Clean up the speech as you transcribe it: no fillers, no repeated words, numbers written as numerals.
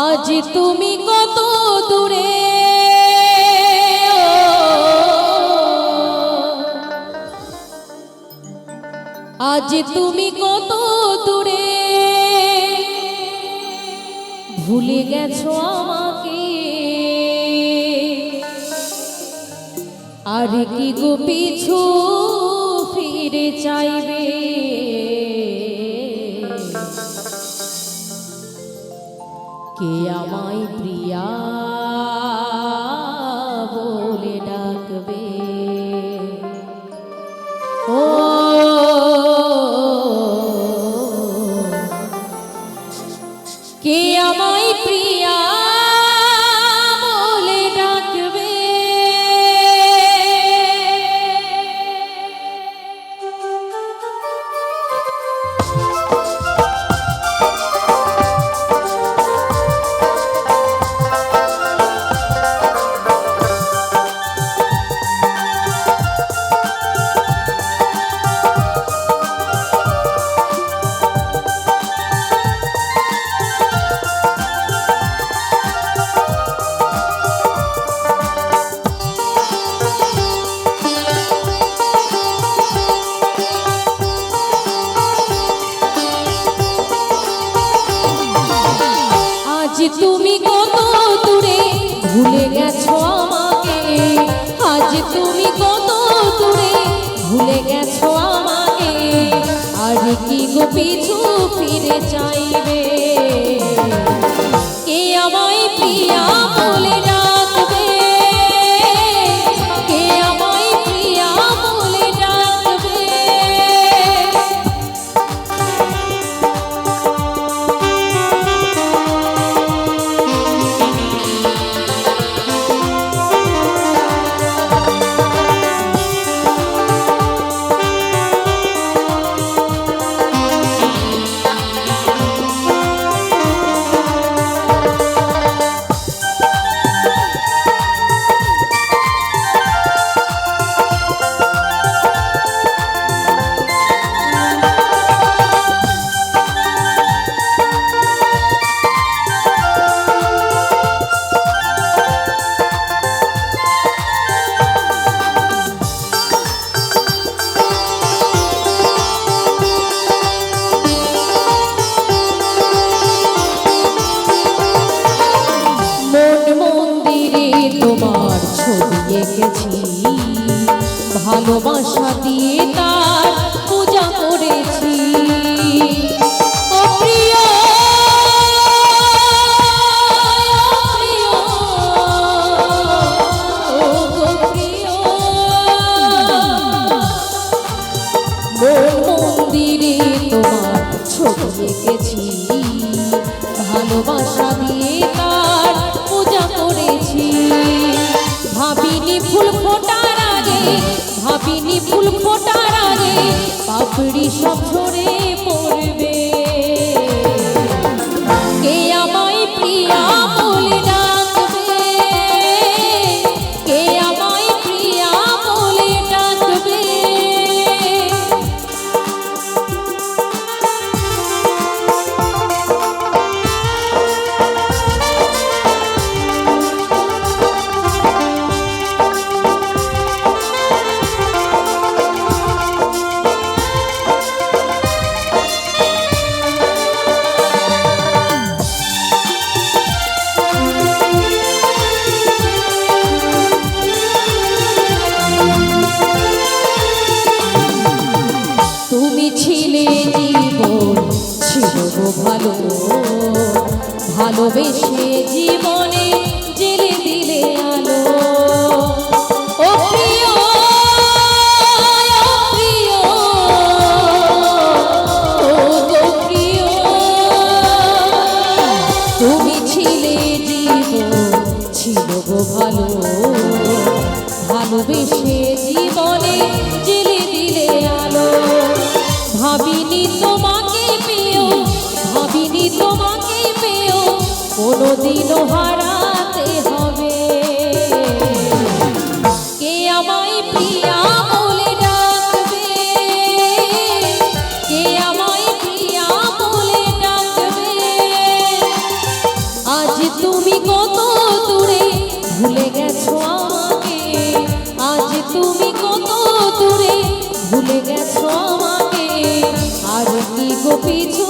আজ তুমি কত দূরে, আজ তুমি কত দূরে, ভুলে গেছো আমাকে। আর কি গো পিছু ফিরে চাইবে, কে আমায় প্রিয়া বলে ডাকবে। ও কে আমায় প্রিয়া বলে ডাকবে। আজ তুমি কত দূরে, ভুলে গেছো আমাকে। আজ তুমি কত দূরে, ভুলে গেছো আমাকে। আর কি গো পিছু ফিরে চাইবে, কে আমায় প্রিয়া বলে ডাকবে, কে আমায় প্রিয়া বলে ডাকবে। তোমার ছবি এঁকেছি, ভালোবাসা দিয়ে তার পূজা করেছি। ও প্রিয়, ও গো প্রিয়, মন্দিরে তোমার ছবি এঁকেছি, ভালোবাসা দিয়ে তার পূজা করেছি। ভাবিনি ফুল ফোটার আগে, ভাবিনি ফুল ফোটার আগে পাপড়ি সব ঝরে পড়বে। কে আমায় প্রিয়া বলে ডাকবে, কে আমায় প্রিয়া বলে ডাকবে। তুমি ছিলে জীবন, ছিল গো ভালো, ভালোবেসে জীবনে জেলে দিলে আলো। ও প্রিয়, ও প্রিয়, ও গো প্রিয়, তুমি ছিলে জীবন, ছিল গো ভালো, ভালোবেসে জীবনে জেলে দিলে আলো। ভাবিনি তোমাকে পেও, ভাবিনি তোমাকে পেও কোনোদিনও হারাতে হবে। কে আমায় প্রিয়া বলে ডাকবে, কে আমায় প্রিয়া বলে ডাকবে। আজ তুমি কত দূরে ভুলে গেছো আমাকে, আজ তুমি কত দূরে ভুলে গেছো আমাকে, আর কি গো পিছু